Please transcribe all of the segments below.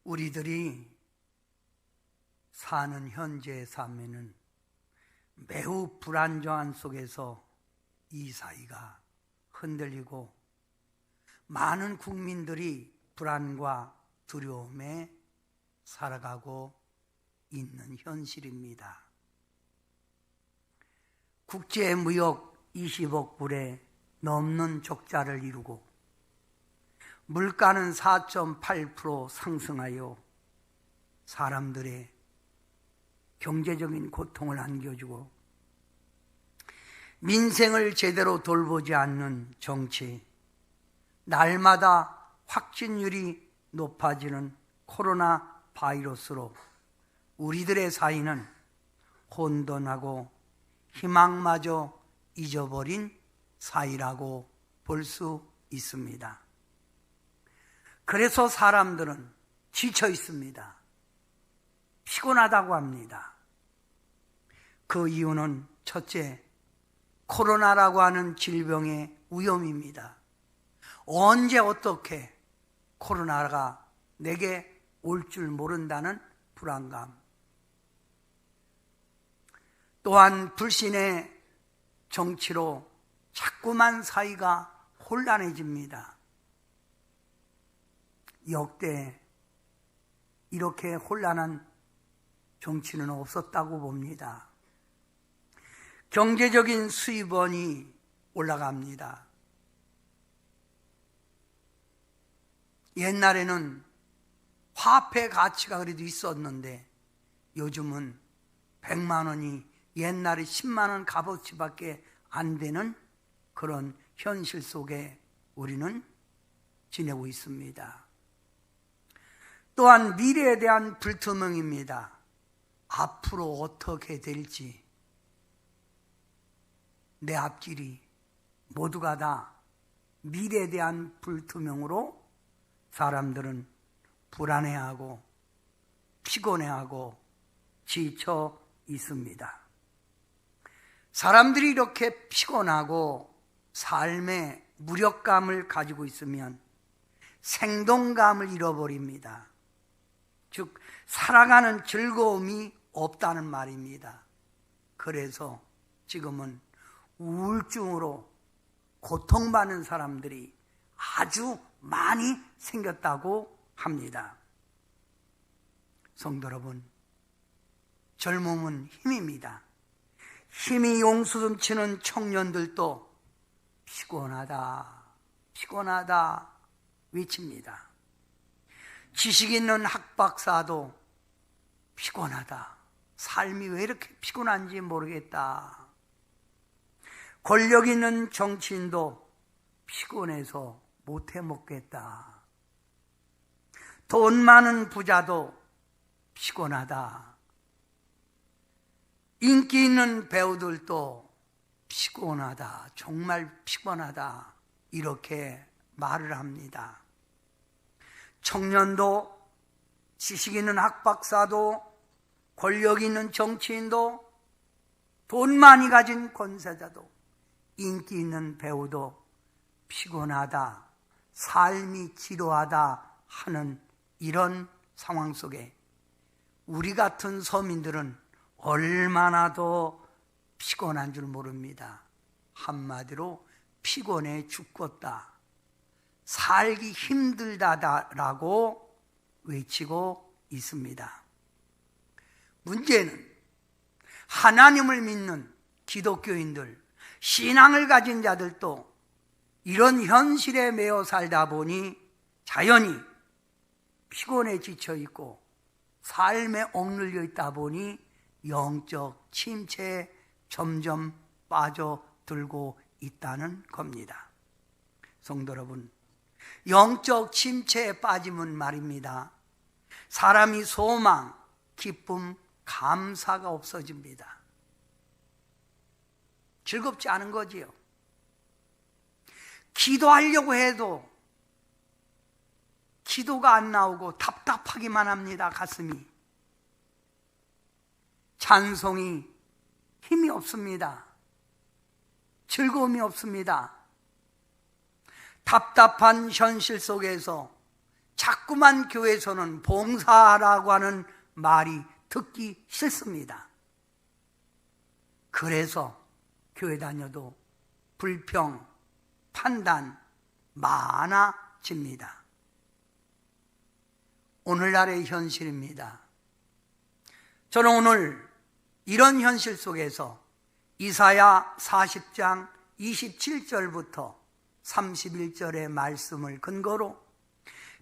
우리들이 사는 현재의 삶에는 매우 불안정한 속에서 이 사회가 흔들리고 많은 국민들이 불안과 두려움에 살아가고 있는 현실입니다. 국제무역 20억 불에 넘는 적자를 이루고 물가는 4.8% 상승하여 사람들의 경제적인 고통을 안겨주고 민생을 제대로 돌보지 않는 정치, 날마다 확진율이 높아지는 코로나 바이러스로 우리들의 사회는 혼돈하고 희망마저 잊어버린 사회라고 볼 수 있습니다. 그래서 사람들은 지쳐 있습니다. 피곤하다고 합니다. 그 이유는 첫째, 코로나라고 하는 질병의 위험입니다. 언제 어떻게 코로나가 내게 올 줄 모른다는 불안감. 또한 불신의 정치로 자꾸만 사회가 혼란해집니다. 역대 이렇게 혼란한 정치는 없었다고 봅니다. 경제적인 수입원이 올라갑니다. 옛날에는 화폐 가치가 그래도 있었는데 요즘은 100만 원이 옛날에 10만 원 값어치밖에 안 되는 그런 현실 속에 우리는 지내고 있습니다. 또한 미래에 대한 불투명입니다. 앞으로 어떻게 될지 내 앞길이 모두가 다 미래에 대한 불투명으로 사람들은 불안해하고 피곤해하고 지쳐 있습니다. 사람들이 이렇게 피곤하고 삶의 무력감을 가지고 있으면 생동감을 잃어버립니다. 즉 살아가는 즐거움이 없다는 말입니다. 그래서 지금은 우울증으로 고통받는 사람들이 아주 많이 생겼다고 합니다. 성도 여러분, 젊음은 힘입니다. 힘이 용수름치는 청년들도 피곤하다, 피곤하다 외칩니다. 지식 있는 학박사도 피곤하다, 삶이 왜 이렇게 피곤한지 모르겠다. 권력 있는 정치인도 피곤해서 못해 먹겠다. 돈 많은 부자도 피곤하다. 인기 있는 배우들도 피곤하다, 정말 피곤하다 이렇게 말을 합니다. 청년도, 지식 있는 학박사도, 권력 있는 정치인도, 돈 많이 가진 권세자도, 인기 있는 배우도 피곤하다, 삶이 지루하다 하는 이런 상황 속에 우리 같은 서민들은 얼마나 더 피곤한 줄 모릅니다. 한마디로 피곤해 죽겠다, 살기 힘들다라고 외치고 있습니다. 문제는 하나님을 믿는 기독교인들, 신앙을 가진 자들도 이런 현실에 매여 살다 보니 자연히 피곤에 지쳐 있고 삶에 억눌려 있다 보니 영적 침체에 점점 빠져들고 있다는 겁니다. 성도 여러분, 영적 침체에 빠지면 말입니다, 사람이 소망, 기쁨, 감사가 없어집니다. 즐겁지 않은 거지요. 기도하려고 해도 기도가 안 나오고 답답하기만 합니다. 가슴이. 찬송이 힘이 없습니다. 즐거움이 없습니다. 답답한 현실 속에서 자꾸만 교회에서는 봉사라고 하는 말이 듣기 싫습니다. 그래서 교회 다녀도 불평, 판단 많아집니다. 오늘날의 현실입니다. 저는 오늘 이런 현실 속에서 이사야 40장 27절부터 31절의 말씀을 근거로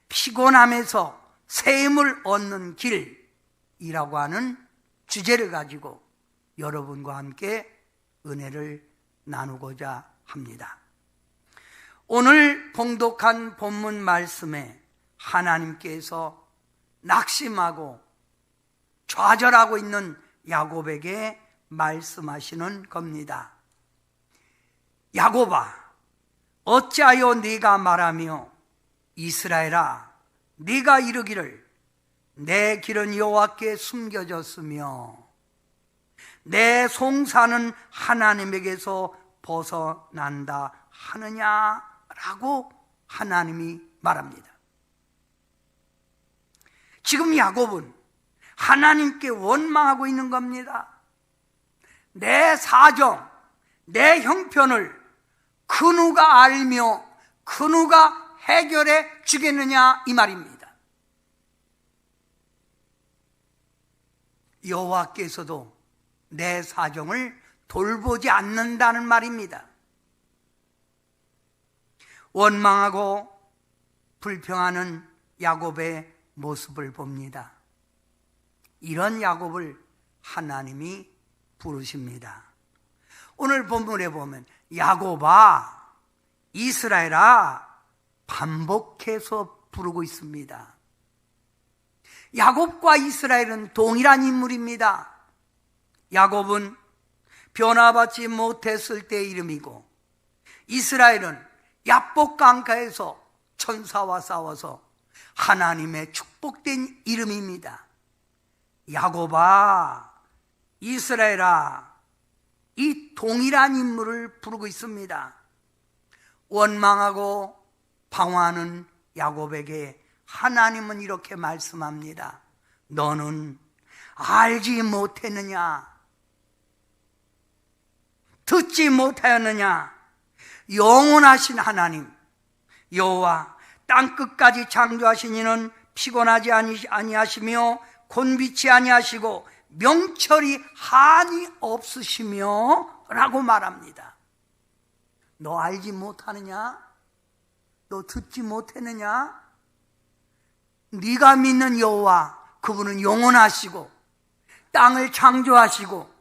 피곤함에서 샘을 얻는 길이라고 하는 주제를 가지고 여러분과 함께 은혜를 나누고자 합니다. 오늘 봉독한 본문 말씀에 하나님께서 낙심하고 좌절하고 있는 야곱에게 말씀하시는 겁니다. 야곱아, 어찌하여 네가 말하며 이스라엘아, 네가 이르기를 내 길은 여호와께 숨겨졌으며 내 송사는 하나님에게서 벗어난다 하느냐라고 하나님이 말합니다. 지금 야곱은 하나님께 원망하고 있는 겁니다. 내 사정, 내 형편을 그 누가 알며 그 누가 해결해 주겠느냐 이 말입니다. 여호와께서도 내 사정을 돌보지 않는다는 말입니다. 원망하고 불평하는 야곱의 모습을 봅니다. 이런 야곱을 하나님이 부르십니다. 오늘 본문에 보면 야곱아, 이스라엘아 반복해서 부르고 있습니다. 야곱과 이스라엘은 동일한 인물입니다. 야곱은 변화받지 못했을 때의 이름이고 이스라엘은 야복 강가에서 천사와 싸워서 하나님의 축복된 이름입니다. 야곱아, 이스라엘아, 이 동일한 인물을 부르고 있습니다. 원망하고 방황하는 야곱에게 하나님은 이렇게 말씀합니다. 너는 알지 못했느냐? 듣지 못하였느냐? 영원하신 하나님 여호와 땅끝까지 창조하신 이는 피곤하지 아니하시며 곤비치 아니하시고 명철이 한이 없으시며 라고 말합니다. 너 알지 못하느냐? 너 듣지 못했느냐? 네가 믿는 여호와 그분은 영원하시고 땅을 창조하시고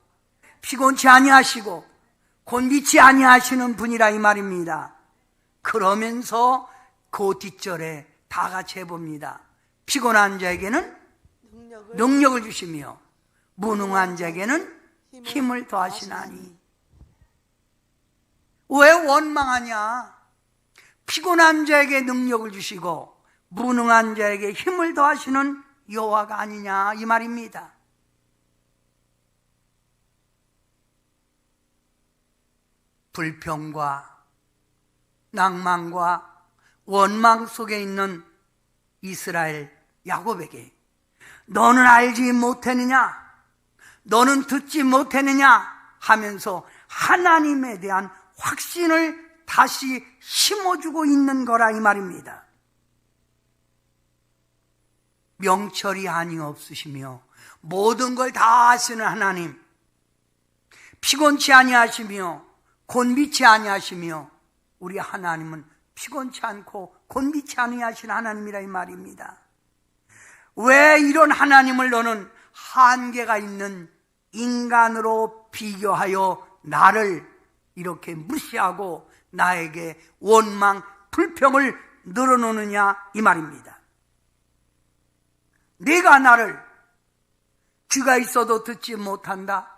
피곤치 아니하시고 곤비치 아니하시는 분이라 이 말입니다. 그러면서 그 뒷절에 다 같이 해봅니다. 피곤한 자에게는 능력을 주시며 무능한 자에게는 힘을 더하시나니. 왜 원망하냐? 피곤한 자에게 능력을 주시고 무능한 자에게 힘을 더하시는 여호와가 아니냐 이 말입니다. 불평과 낭만과 원망 속에 있는 이스라엘 야곱에게 너는 알지 못했느냐? 너는 듣지 못했느냐? 하면서 하나님에 대한 확신을 다시 심어주고 있는 거라 이 말입니다. 명철이 한이 없으시며 모든 걸 다 아시는 하나님, 피곤치 아니하시며 곤비치 아니하시며 우리 하나님은 피곤치 않고 곤비치 아니하신 하나님이라 이 말입니다. 왜 이런 하나님을 너는 한계가 있는 인간으로 비교하여 나를 이렇게 무시하고 나에게 원망, 불평을 늘어놓느냐 이 말입니다. 네가 나를 귀가 있어도 듣지 못한다,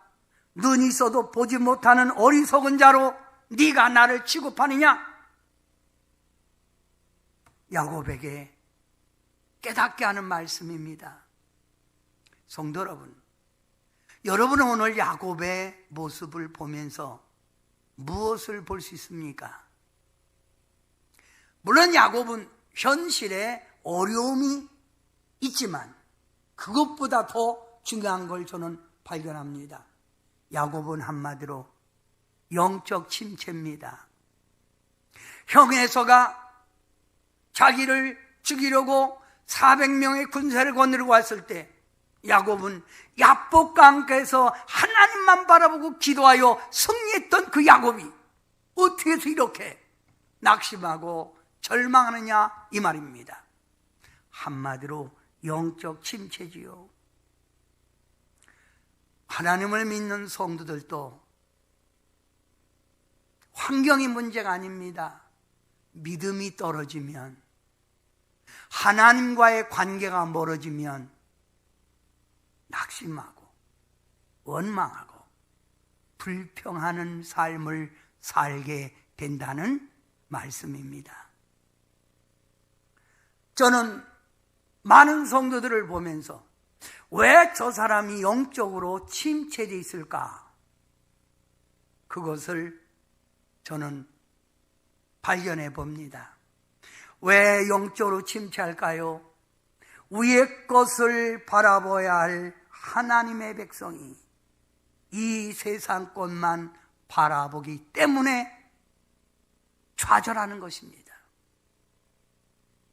눈이 있어도 보지 못하는 어리석은 자로 네가 나를 취급하느냐? 야곱에게 깨닫게 하는 말씀입니다. 성도 여러분, 여러분은 오늘 야곱의 모습을 보면서 무엇을 볼 수 있습니까? 물론 야곱은 현실에 어려움이 있지만 그것보다 더 중요한 걸 저는 발견합니다. 야곱은 한마디로 영적 침체입니다. 형 에서가 자기를 죽이려고 400명의 군사를 거느리고 왔을 때 야곱은 야복강가에서 하나님만 바라보고 기도하여 승리했던 그 야곱이 어떻게 해서 이렇게 낙심하고 절망하느냐 이 말입니다. 한마디로 영적 침체지요. 하나님을 믿는 성도들도 환경이 문제가 아닙니다. 믿음이 떨어지면, 하나님과의 관계가 멀어지면 낙심하고 원망하고 불평하는 삶을 살게 된다는 말씀입니다. 저는 많은 성도들을 보면서 왜 저 사람이 영적으로 침체되어 있을까? 그것을 저는 발견해 봅니다. 왜 영적으로 침체할까요? 위의 것을 바라봐야 할 하나님의 백성이 이 세상 것만 바라보기 때문에 좌절하는 것입니다.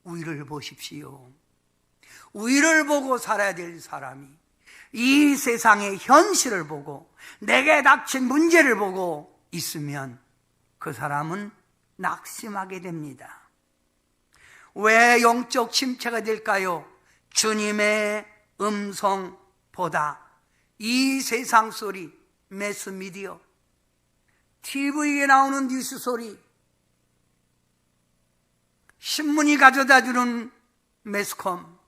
위를 보십시오. 위를 보고 살아야 될 사람이 이 세상의 현실을 보고 내게 닥친 문제를 보고 있으면 그 사람은 낙심하게 됩니다. 왜 영적 침체가 될까요? 주님의 음성보다 이 세상 소리, 매스미디어, TV에 나오는 뉴스 소리, 신문이 가져다주는 매스컴,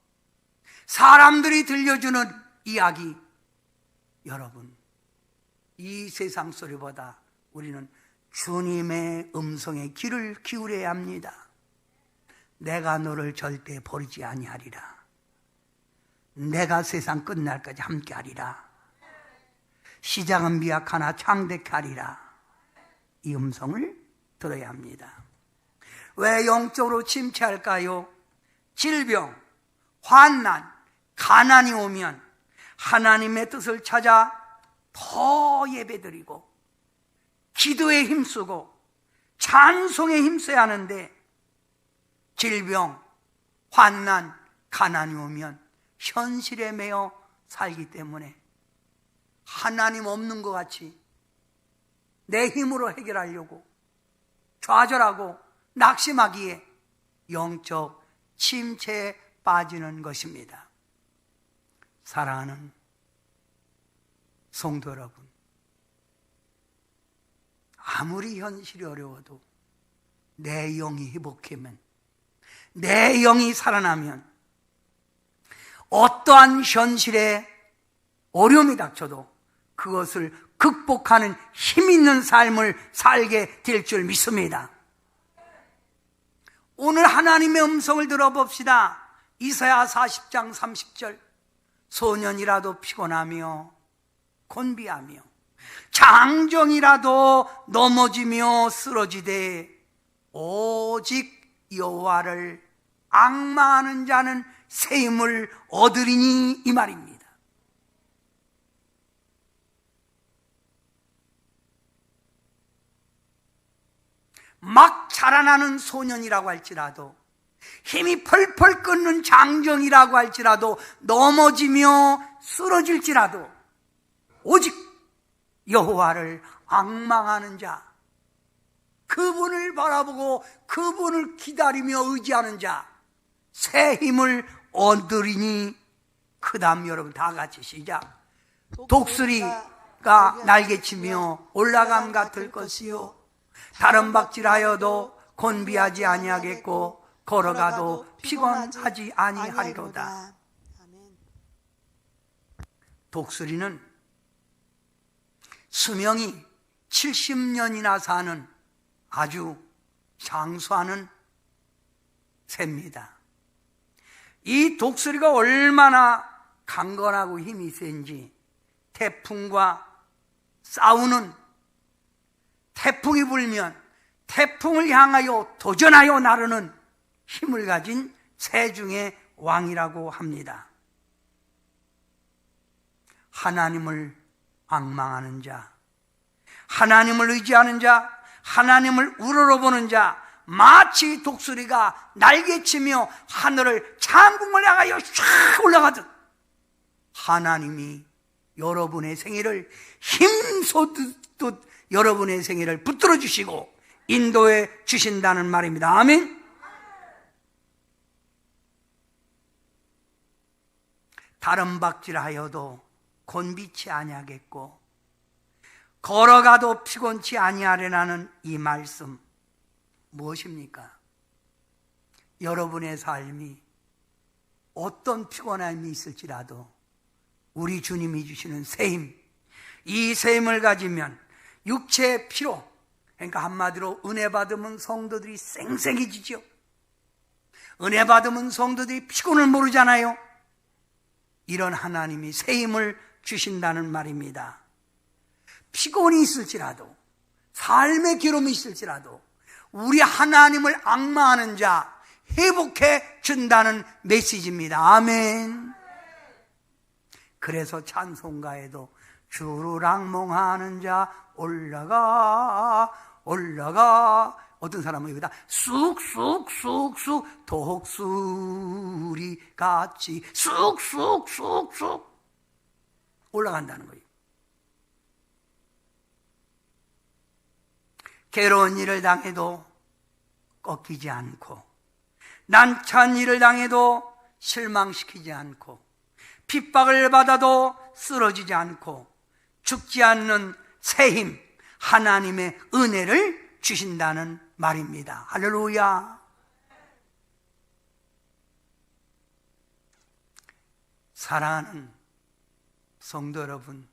사람들이 들려주는 이야기, 여러분, 이 세상 소리보다 우리는 주님의 음성에 귀를 기울여야 합니다. 내가 너를 절대 버리지 아니하리라. 내가 세상 끝날까지 함께하리라. 시작은 미약하나 창대하리라. 이 음성을 들어야 합니다. 왜 영적으로 침체할까요? 질병, 환난, 가난이 오면 하나님의 뜻을 찾아 더 예배드리고 기도에 힘쓰고 찬송에 힘써야 하는데 질병, 환난, 가난이 오면 현실에 매여 살기 때문에 하나님 없는 것 같이 내 힘으로 해결하려고 좌절하고 낙심하기에 영적 침체에 빠지는 것입니다. 사랑하는 성도 여러분, 아무리 현실이 어려워도 내 영이 회복하면, 내 영이 살아나면 어떠한 현실에 어려움이 닥쳐도 그것을 극복하는 힘 있는 삶을 살게 될 줄 믿습니다. 오늘 하나님의 음성을 들어봅시다. 이사야 40장 30절, 소년이라도 피곤하며 곤비하며 장정이라도 넘어지며 쓰러지되 오직 여호와를 앙망하는 자는 새 힘을 얻으리니, 이 말입니다. 막 자라나는 소년이라고 할지라도, 힘이 펄펄 끓는 장정이라고 할지라도, 넘어지며 쓰러질지라도 오직 여호와를 앙망하는 자, 그분을 바라보고 그분을 기다리며 의지하는 자, 새 힘을 얻으리니. 그 다음 여러분 다 같이 시작. 독수리가 날개치며 올라감 같을 것이요, 다른 박질하여도 곤비하지 아니하겠고 걸어가도 피곤하지 아니하리로다. 독수리는 수명이 70년이나 사는 아주 장수하는 새입니다. 이 독수리가 얼마나 강건하고 힘이 센지 태풍과 싸우는, 태풍이 불면 태풍을 향하여 도전하여 나르는 힘을 가진 새 중의 왕이라고 합니다. 하나님을 앙망하는 자, 하나님을 의지하는 자, 하나님을 우러러보는 자, 마치 독수리가 날개치며 하늘을 창궁을 향하여 쫙 올라가듯 하나님이 여러분의 생애를 힘쏟듯 여러분의 생애를 붙들어 주시고 인도해 주신다는 말입니다. 아멘. 다른 박질하여도 곤비치 아니하겠고 걸어가도 피곤치 아니하리라는 이 말씀 무엇입니까? 여러분의 삶이 어떤 피곤함이 있을지라도 우리 주님이 주시는 새 힘, 이 새 힘을 가지면 육체의 피로, 그러니까 한마디로 은혜 받으면 성도들이 쌩쌩해지죠. 은혜 받으면 성도들이 피곤을 모르잖아요. 이런 하나님이 새 힘을 주신다는 말입니다. 피곤이 있을지라도, 삶의 괴로움이 있을지라도 우리 하나님을 앙망하는 자 회복해 준다는 메시지입니다. 아멘. 그래서 찬송가에도 주를 앙망하는 자 올라가 올라가, 어떤 사람은 여기다 쑥쑥쑥쑥 독수리 같이 쑥쑥쑥쑥 올라간다는 거예요. 괴로운 일을 당해도 꺾이지 않고, 난처한 일을 당해도 실망시키지 않고, 핍박을 받아도 쓰러지지 않고 죽지 않는 새 힘, 하나님의 은혜를 주신다는 말입니다. 할렐루야. 사랑하는 성도 여러분,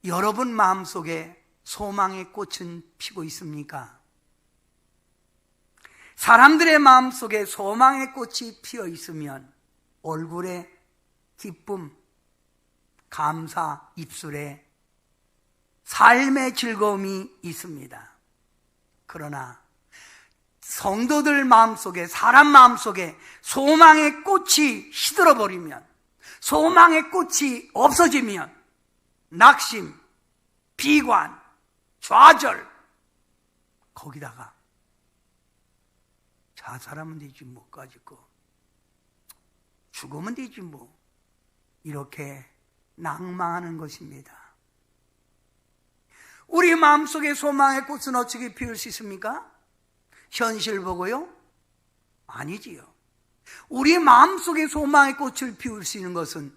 여러분 마음속에 소망의 꽃은 피고 있습니까? 사람들의 마음속에 소망의 꽃이 피어 있으면 얼굴에 기쁨, 감사, 입술에 삶의 즐거움이 있습니다. 그러나 성도들 마음속에, 사람 마음속에 소망의 꽃이 시들어버리면, 소망의 꽃이 없어지면 낙심, 비관, 좌절, 거기다가 자살하면 되지 뭐까지 거, 죽으면 되지 뭐, 이렇게 낭망하는 것입니다. 우리 마음속에 소망의 꽃은 어떻게 피울 수 있습니까? 현실 보고요? 아니지요. 우리 마음속에 소망의 꽃을 피울 수 있는 것은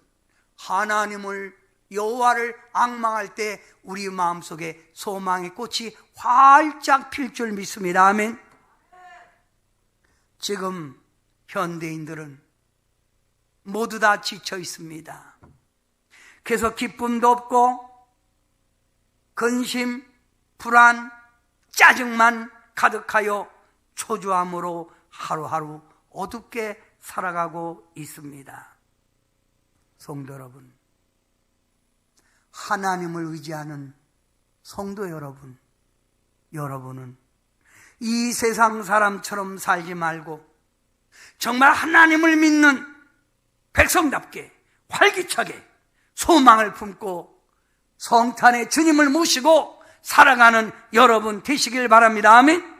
하나님을, 여호와를 앙망할 때 우리 마음속에 소망의 꽃이 활짝 필 줄 믿습니다. 아멘. 지금 현대인들은 모두 다 지쳐 있습니다. 그래서 기쁨도 없고 근심, 불안, 짜증만 가득하여 초조함으로 하루하루 어둡게 살아가고 있습니다. 성도 여러분, 하나님을 의지하는 성도 여러분, 여러분은 이 세상 사람처럼 살지 말고 정말 하나님을 믿는 백성답게 활기차게 소망을 품고 성탄의 주님을 모시고 살아가는 여러분 되시길 바랍니다. 아멘.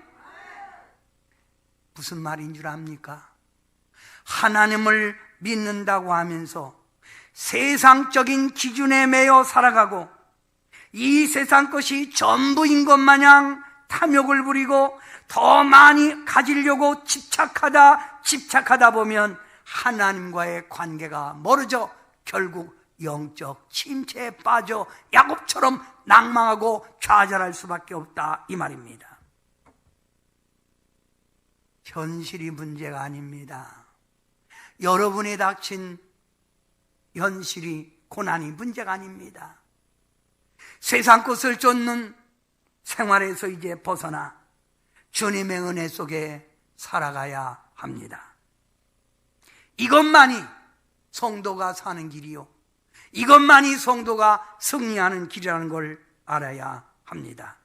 무슨 말인 줄 압니까? 하나님을 믿는다고 하면서 세상적인 기준에 매여 살아가고 이 세상 것이 전부인 것 마냥 탐욕을 부리고 더 많이 가지려고 집착하다 보면 하나님과의 관계가 멀어져 결국 영적 침체에 빠져 야곱처럼 낭망하고 좌절할 수밖에 없다, 이 말입니다. 현실이 문제가 아닙니다. 여러분이 닥친 현실이, 고난이 문제가 아닙니다. 세상 것을 쫓는 생활에서 이제 벗어나 주님의 은혜 속에 살아가야 합니다. 이것만이 성도가 사는 길이요, 이것만이 성도가 승리하는 길이라는 걸 알아야 합니다.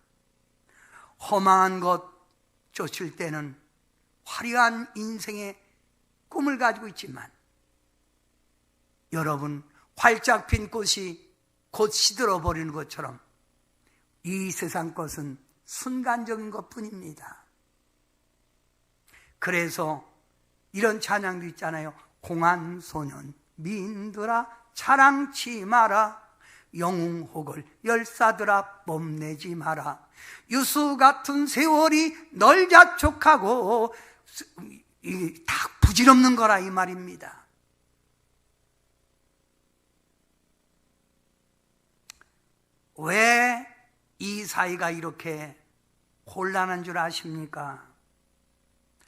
허망한 것 쫓을 때는 화려한 인생의 꿈을 가지고 있지만 여러분, 활짝 핀 꽃이 곧 시들어 버리는 것처럼 이 세상 것은 순간적인 것뿐입니다. 그래서 이런 찬양도 있잖아요. 공안소년 민들아 자랑치 마라, 영웅혹을 열사들아 뽐내지 마라, 유수 같은 세월이 널 자촉하고, 다 부질없는 거라 이 말입니다. 왜 이 사이가 이렇게 혼란한 줄 아십니까?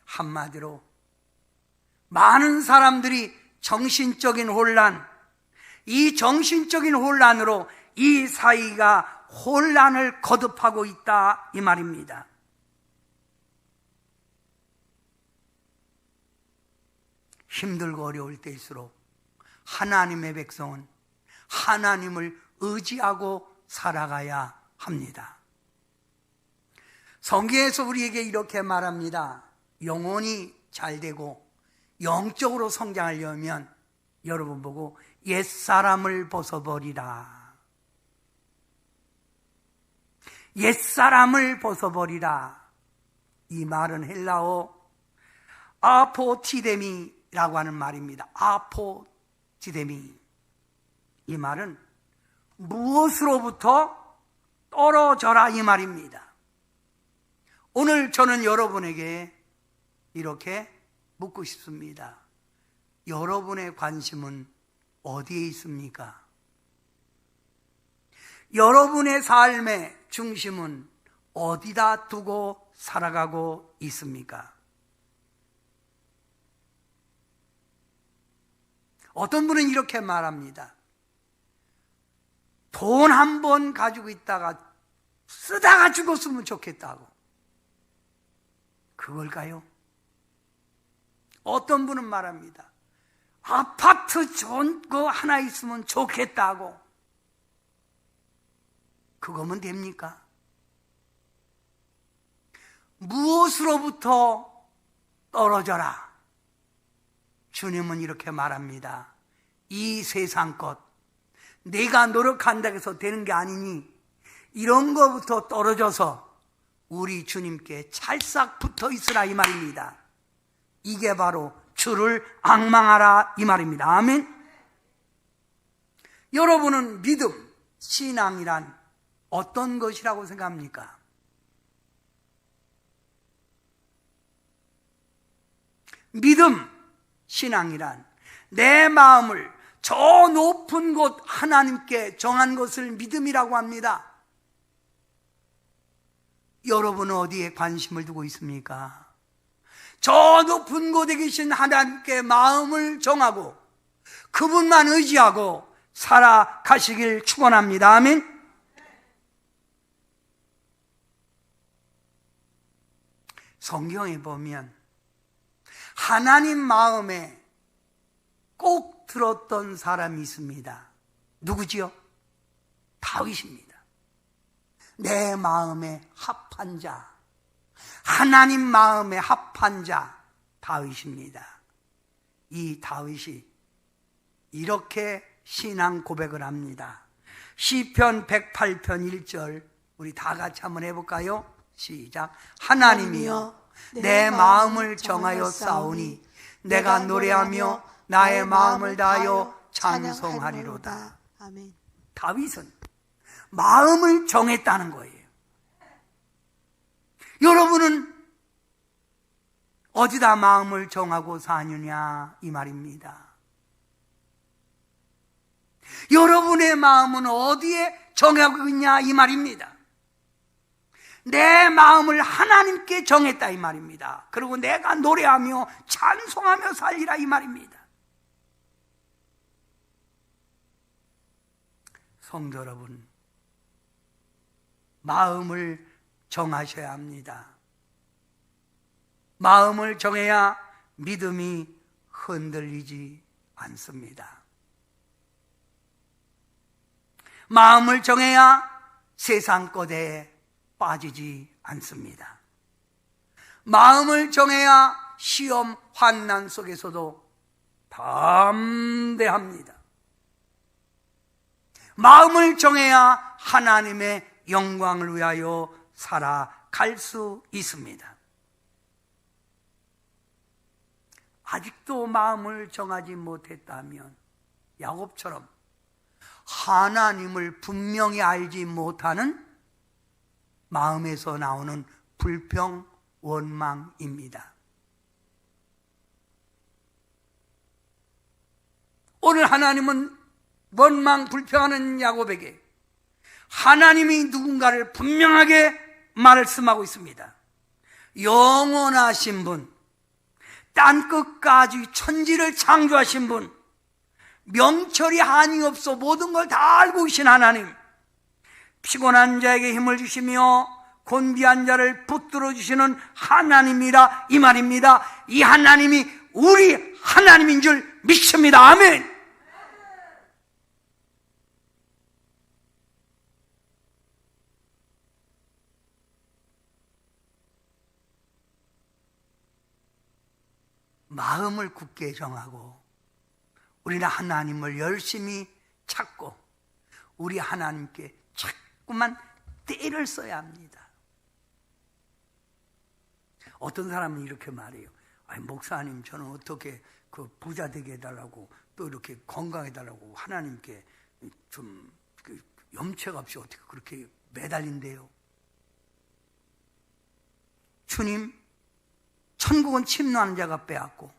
한마디로 많은 사람들이 정신적인 혼란, 이 정신적인 혼란으로 이 사이가 혼란을 거듭하고 있다 이 말입니다. 힘들고 어려울 때일수록 하나님의 백성은 하나님을 의지하고 살아가야 합니다. 성경에서 우리에게 이렇게 말합니다. 영혼이 잘되고 영적으로 성장하려면 여러분 보고 옛사람을 벗어버리라. 옛사람을 벗어버리라. 이 말은 헬라어 아포티데미라고 하는 말입니다. 아포티데미. 이 말은 무엇으로부터 떨어져라 이 말입니다. 오늘 저는 여러분에게 이렇게 묻고 싶습니다. 여러분의 관심은 어디에 있습니까? 여러분의 삶의 중심은 어디다 두고 살아가고 있습니까? 어떤 분은 이렇게 말합니다. 돈 한 번 가지고 있다가 쓰다가 죽었으면 좋겠다고. 그걸까요? 어떤 분은 말합니다. 아파트 좋은 거 하나 있으면 좋겠다고. 그거면 됩니까? 무엇으로부터 떨어져라. 주님은 이렇게 말합니다. 이 세상 것, 내가 노력한다고 해서 되는 게 아니니 이런 거부터 떨어져서 우리 주님께 찰싹 붙어 있으라 이 말입니다. 이게 바로 주를 앙망하라 이 말입니다. 아멘. 여러분은 믿음, 신앙이란 어떤 것이라고 생각합니까? 믿음, 신앙이란 내 마음을 저 높은 곳 하나님께 정한 것을 믿음이라고 합니다. 여러분은 어디에 관심을 두고 있습니까? 저 높은 곳에 계신 하나님께 마음을 정하고 그분만 의지하고 살아가시길 축원합니다. 아멘. 성경에 보면 하나님 마음에 꼭 들었던 사람이 있습니다. 누구지요? 다윗입니다. 내 마음에 합한 자, 하나님 마음에 합한 자 다윗입니다. 이 다윗이 이렇게 신앙 고백을 합니다. 시편 108편 1절 우리 다 같이 한번 해볼까요? 시작. 하나님이여 내 마음을 정하여 싸우니 내가 노래하며 나의 마음을 다하여 찬송하리로다. 아멘. 다윗은 마음을 정했다는 거예요. 여러분은 어디다 마음을 정하고 사느냐 이 말입니다. 여러분의 마음은 어디에 정하고 있냐 이 말입니다. 내 마음을 하나님께 정했다 이 말입니다. 그리고 내가 노래하며 찬송하며 살리라 이 말입니다. 성도 여러분, 마음을 정하셔야 합니다. 마음을 정해야 믿음이 흔들리지 않습니다. 마음을 정해야 세상 것에 빠지지 않습니다. 마음을 정해야 시험 환난 속에서도 담대합니다. 마음을 정해야 하나님의 영광을 위하여 살아갈 수 있습니다. 아직도 마음을 정하지 못했다면 야곱처럼 하나님을 분명히 알지 못하는 마음에서 나오는 불평, 원망입니다. 오늘 하나님은 원망, 불평하는 야곱에게 하나님이 누군가를 분명하게 말씀하고 있습니다. 영원하신 분, 땅끝까지 천지를 창조하신 분, 명철이 한이 없어 모든 걸 다 알고 계신 하나님, 피곤한 자에게 힘을 주시며 곤비한 자를 붙들어 주시는 하나님이라 이 말입니다. 이 하나님이 우리 하나님인 줄 믿습니다. 아멘. 마음을 굳게 정하고 우리는 하나님을 열심히 찾고 우리 하나님께 자꾸만 때를 써야 합니다. 어떤 사람은 이렇게 말해요. 아니, 목사님, 저는 어떻게 그 부자 되게 해달라고 또 이렇게 건강해달라고 하나님께 좀 염책 없이 어떻게 그렇게 매달린대요. 주님, 천국은 침노하는 자가 빼앗고,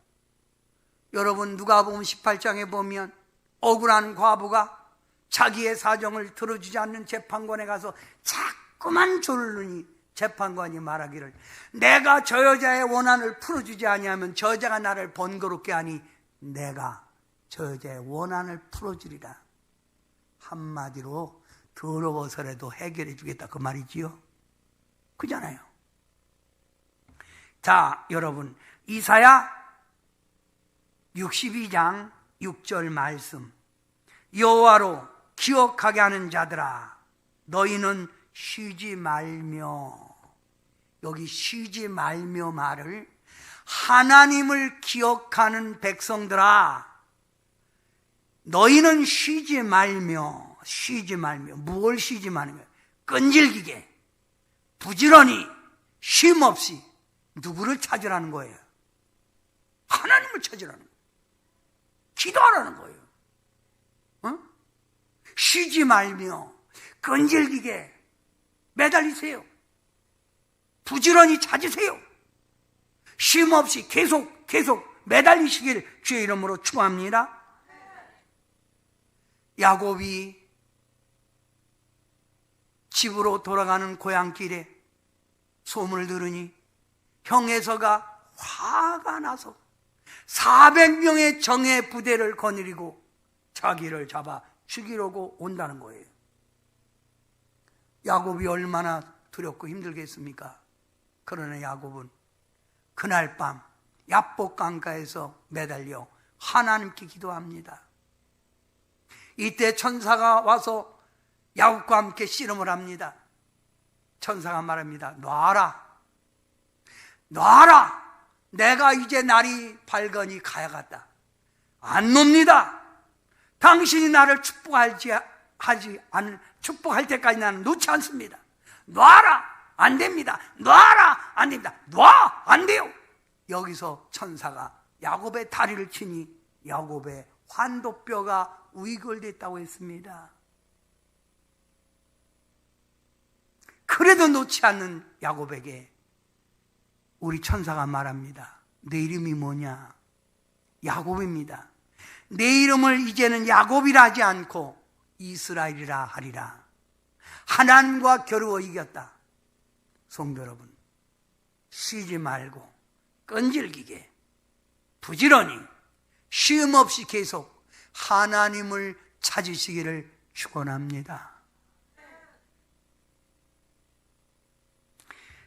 여러분 누가복음 18장에 보면 억울한 과부가 자기의 사정을 들어주지 않는 재판관에 가서 자꾸만 졸르니 재판관이 말하기를, 내가 저 여자의 원한을 풀어주지 아니하면 저 여자가 나를 번거롭게 하니 내가 저 여자의 원한을 풀어주리라. 한마디로 더러워서라도 해결해 주겠다 그 말이지요. 그잖아요. 자, 여러분, 이사야 62장 6절 말씀, 여호와로 기억하게 하는 자들아 너희는 쉬지 말며, 여기 쉬지 말며 말을 하나님을 기억하는 백성들아 너희는 쉬지 말며 뭘 쉬지 말며? 끈질기게 부지런히 쉼없이 누구를 찾으라는 거예요? 하나님을 찾으라는 거예요. 기도하라는 거예요. 쉬지 말며 끈질기게 매달리세요. 부지런히 찾으세요. 쉼없이 계속 매달리시길 주의 이름으로 축원합니다. 야곱이 집으로 돌아가는 고향길에 소문을 들으니 형 에서가 화가 나서 400명의 정예 부대를 거느리고 자기를 잡아 죽이려고 온다는 거예요. 야곱이 얼마나 두렵고 힘들겠습니까? 그러나 야곱은 그날 밤 야복 강가에서 매달려 하나님께 기도합니다. 이때 천사가 와서 야곱과 함께 씨름을 합니다. 천사가 말합니다. 놔라. 내가 이제 날이 밝으니 가야겠다. 안 놉니다. 당신이 나를 축복할 때까지 나는 놓지 않습니다. 놔라. 안 됩니다. 놔라. 안 됩니다. 놔. 안 돼요. 여기서 천사가 야곱의 다리를 치니 야곱의 환도뼈가 위골됐다고 했습니다. 그래도 놓지 않는 야곱에게 우리 천사가 말합니다. 내 이름이 뭐냐? 야곱입니다. 내 이름을 이제는 야곱이라 하지 않고 이스라엘이라 하리라. 하나님과 겨루어 이겼다. 성도 여러분, 쉬지 말고 끈질기게 부지런히 쉼 없이 계속 하나님을 찾으시기를 축원합니다.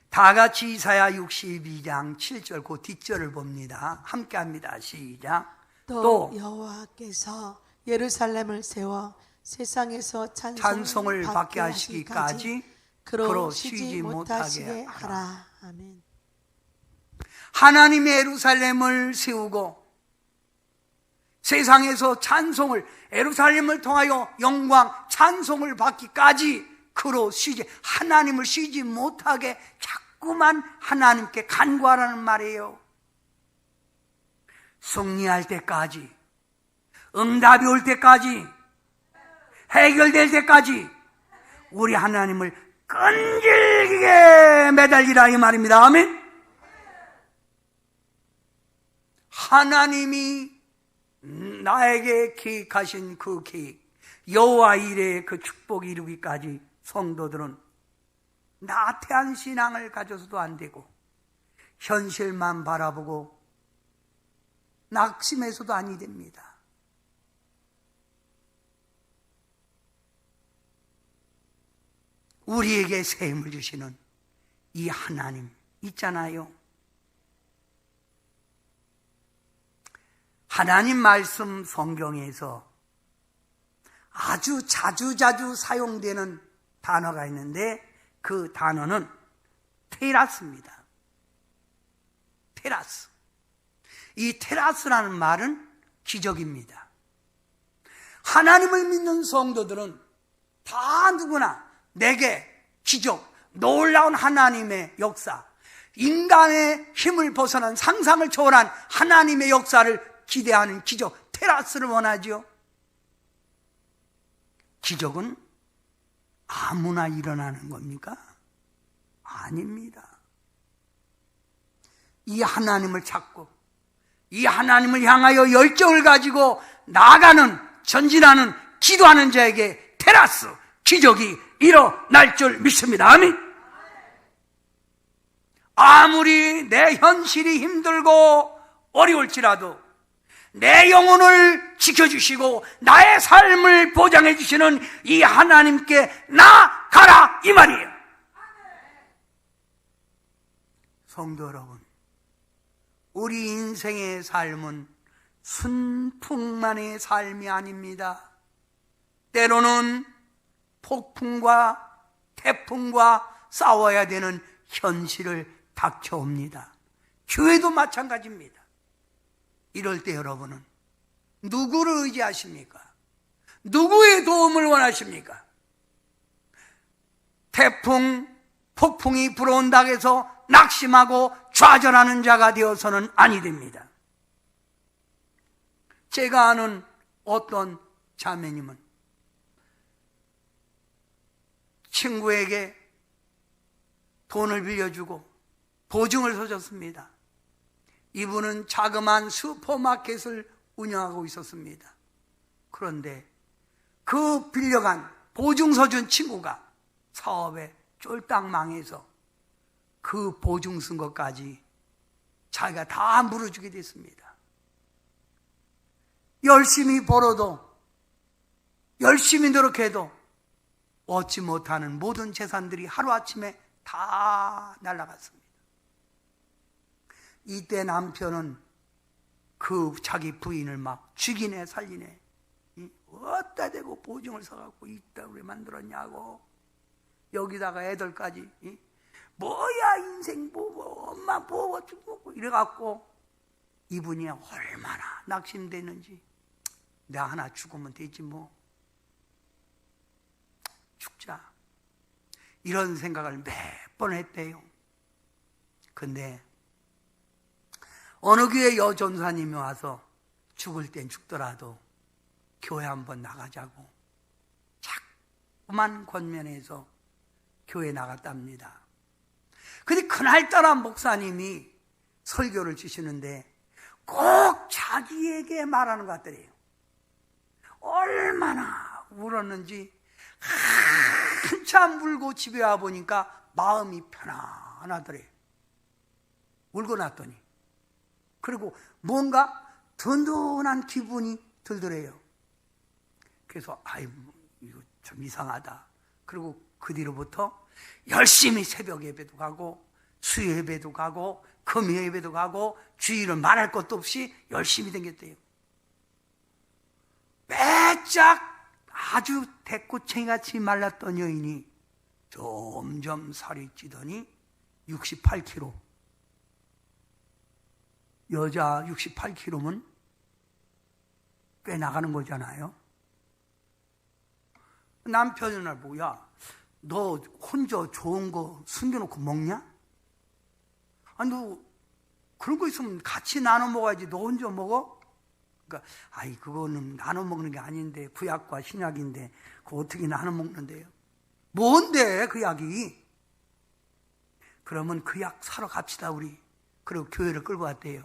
다 같이 이사야 62장 7절 그 뒷절을 봅니다. 함께 합니다. 시작. 또 여호와께서 예루살렘을 세워 세상에서 찬송을 받게 하시기까지 그로 쉬지 못하게 하라. 아멘. 하나님의 예루살렘을 세우고 세상에서 찬송을, 예루살렘을 통하여 영광, 찬송을 받기까지 그로 하나님을 쉬지 못하게 자꾸만 하나님께 간구하라는 말이에요. 승리할 때까지, 응답이 올 때까지, 해결될 때까지 우리 하나님을 끈질기게 매달리라 이 말입니다. 아멘. 하나님이 나에게 계획하신 그 계획, 여호와 이레의 그 축복이 이루기까지 성도들은 나태한 신앙을 가져서도 안 되고 현실만 바라보고 낙심해서도 아니 됩니다. 우리에게 새 힘을 주시는 이 하나님 있잖아요. 하나님 말씀 성경에서 아주 자주 사용되는 단어가 있는데 그 단어는 테라스입니다. 테라스. 이 테라스라는 말은 기적입니다. 하나님을 믿는 성도들은 다 누구나 내게 기적, 놀라운 하나님의 역사, 인간의 힘을 벗어난 상상을 초월한 하나님의 역사를 기대하는 기적, 테라스를 원하죠. 기적은 아무나 일어나는 겁니까? 아닙니다. 이 하나님을 찾고 이 하나님을 향하여 열정을 가지고 나아가는, 전진하는, 기도하는 자에게 테라스, 기적이 일어날 줄 믿습니다. 아멘. 아무리 내 현실이 힘들고 어려울지라도 내 영혼을 지켜주시고 나의 삶을 보장해 주시는 이 하나님께 나아가라 이 말이에요. 성도 여러분, 우리 인생의 삶은 순풍만의 삶이 아닙니다. 때로는 폭풍과 태풍과 싸워야 되는 현실을 닥쳐옵니다. 교회도 마찬가지입니다. 이럴 때 여러분은 누구를 의지하십니까? 누구의 도움을 원하십니까? 태풍, 폭풍이 불어온다고 해서 낙심하고 좌절하는 자가 되어서는 아니 됩니다. 제가 아는 어떤 자매님은 친구에게 돈을 빌려주고 보증을 서줬습니다. 이분은 자그마한 슈퍼마켓을 운영하고 있었습니다. 그런데 그 빌려간 보증 서준 친구가 사업에 쫄딱 망해서 그 보증 쓴 것까지 자기가 다 물어주게 됐습니다. 열심히 벌어도, 열심히 노력해도 얻지 못하는 모든 재산들이 하루아침에 다 날아갔습니다. 이때 남편은 그 자기 부인을 막 죽이네 살리네, 어디다 대고 보증을 서갖고 이따 왜 만들었냐고, 여기다가 애들까지 뭐야 인생 보고 엄마 보고 죽고 이래갖고 이분이 얼마나 낙심됐는지, 내가 하나 죽으면 되지 뭐, 죽자, 이런 생각을 몇 번 했대요. 근데 어느 교회 여전사님이 와서 죽을 땐 죽더라도 교회 한번 나가자고 자꾸만 권면해서 교회 나갔답니다. 근데 그날따라 목사님이 설교를 주시는데 꼭 자기에게 말하는 것 같더래요. 얼마나 울었는지 한참 울고 집에 와보니까 마음이 편안하더래요. 울고 났더니. 그리고 뭔가 든든한 기분이 들더래요. 그래서 이거 좀 이상하다. 그리고 그 뒤로부터 열심히 새벽 예배도 가고 수요 예배도 가고 금요 예배도 가고 주일은 말할 것도 없이 열심히 다녔대요. 빼짝 아주 대꼬챙이같이 말랐던 여인이 점점 살이 찌더니 68kg. 여자 68kg면 꽤 나가는 거잖아요. 남편이 날 보고, 야, 너 혼자 좋은 거 숨겨놓고 먹냐? 아니, 너 그런 거 있으면 같이 나눠 먹어야지. 너 혼자 먹어? 그러니까, 아이, 그거는 나눠 먹는 게 아닌데, 구약과 신약인데, 그거 어떻게 나눠 먹는데요? 뭔데, 그 약이? 그러면 그 약 사러 갑시다, 우리. 그리고 교회를 끌고 왔대요.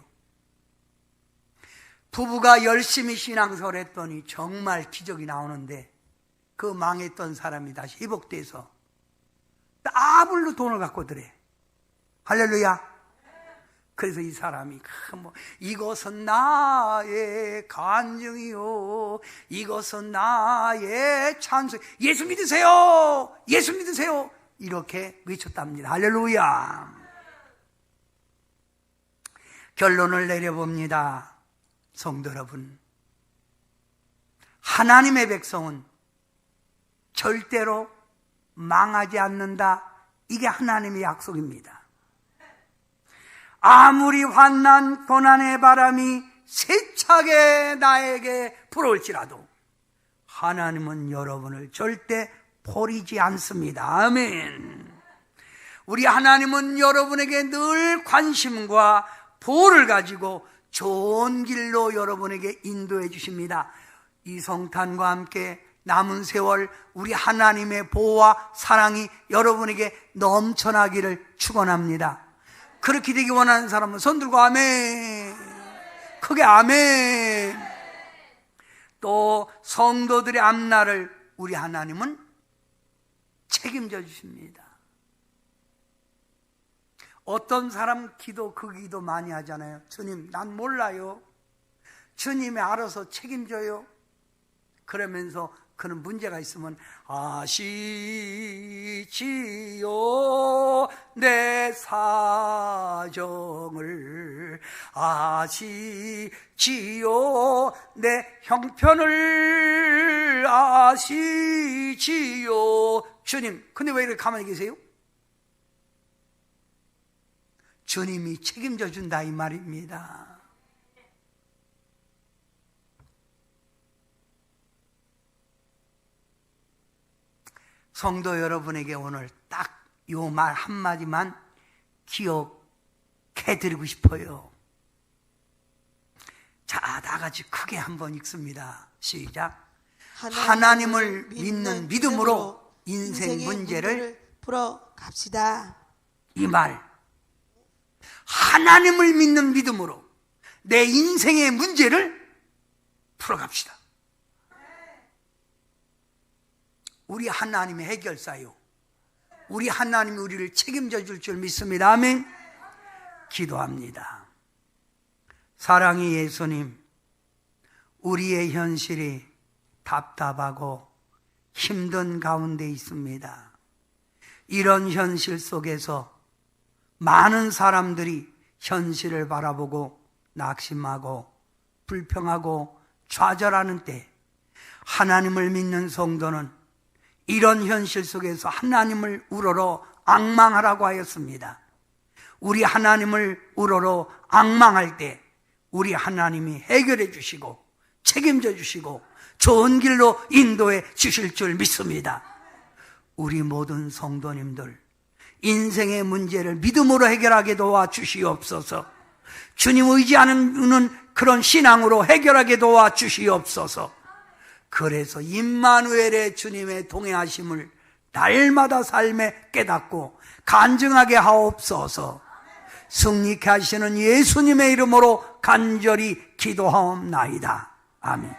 부부가 열심히 신앙생활 했더니 정말 기적이 나오는데, 그 망했던 사람이 다시 회복돼서 더블로 돈을 갖고 들래. 할렐루야. 그래서 이 사람이 이것은 나의 간증이요, 이것은 나의 찬송, 예수 믿으세요, 예수 믿으세요, 이렇게 외쳤답니다. 할렐루야. 결론을 내려봅니다. 성도 여러분, 하나님의 백성은 절대로 망하지 않는다. 이게 하나님의 약속입니다. 아무리 환난 고난의 바람이 세차게 나에게 불어올지라도 하나님은 여러분을 절대 버리지 않습니다. 아멘. 우리 하나님은 여러분에게 늘 관심과 보호를 가지고 좋은 길로 여러분에게 인도해 주십니다. 이 성탄과 함께 남은 세월 우리 하나님의 보호와 사랑이 여러분에게 넘쳐나기를 축원합니다. 그렇게 되기 원하는 사람은 손 들고 아멘. 크게 아멘. 또 성도들의 앞날을 우리 하나님은 책임져 주십니다. 어떤 사람 기도, 그 기도 많이 하잖아요. 주님, 난 몰라요. 주님이 알아서 책임져요. 그러면서 그는 문제가 있으면 아시지요 내 사정을, 아시지요 내 형편을, 아시지요. 주님, 근데 왜 이렇게 가만히 계세요? 주님이 책임져 준다 이 말입니다. 성도 여러분에게 오늘 딱 요 말 한마디만 기억해 드리고 싶어요. 자, 다 같이 크게 한번 읽습니다. 시작. 하나님을 믿는 믿음으로 인생 문제를 풀어갑시다. 이 말, 하나님을 믿는 믿음으로 내 인생의 문제를 풀어갑시다. 우리 하나님의 해결사요, 우리 하나님이 우리를 책임져 줄 줄 믿습니다. 아멘. 기도합니다. 사랑의 예수님, 우리의 현실이 답답하고 힘든 가운데 있습니다. 이런 현실 속에서 많은 사람들이 현실을 바라보고 낙심하고 불평하고 좌절하는 때, 하나님을 믿는 성도는 이런 현실 속에서 하나님을 우러러 앙망하라고 하였습니다. 우리 하나님을 우러러 앙망할 때 우리 하나님이 해결해 주시고 책임져 주시고 좋은 길로 인도해 주실 줄 믿습니다. 우리 모든 성도님들, 인생의 문제를 믿음으로 해결하게 도와주시옵소서. 주님 의지하는 그런 신앙으로 해결하게 도와주시옵소서. 그래서 임마누엘의 주님의 동행하심을 날마다 삶에 깨닫고 간증하게 하옵소서. 승리케 하시는 예수님의 이름으로 간절히 기도하옵나이다. 아멘.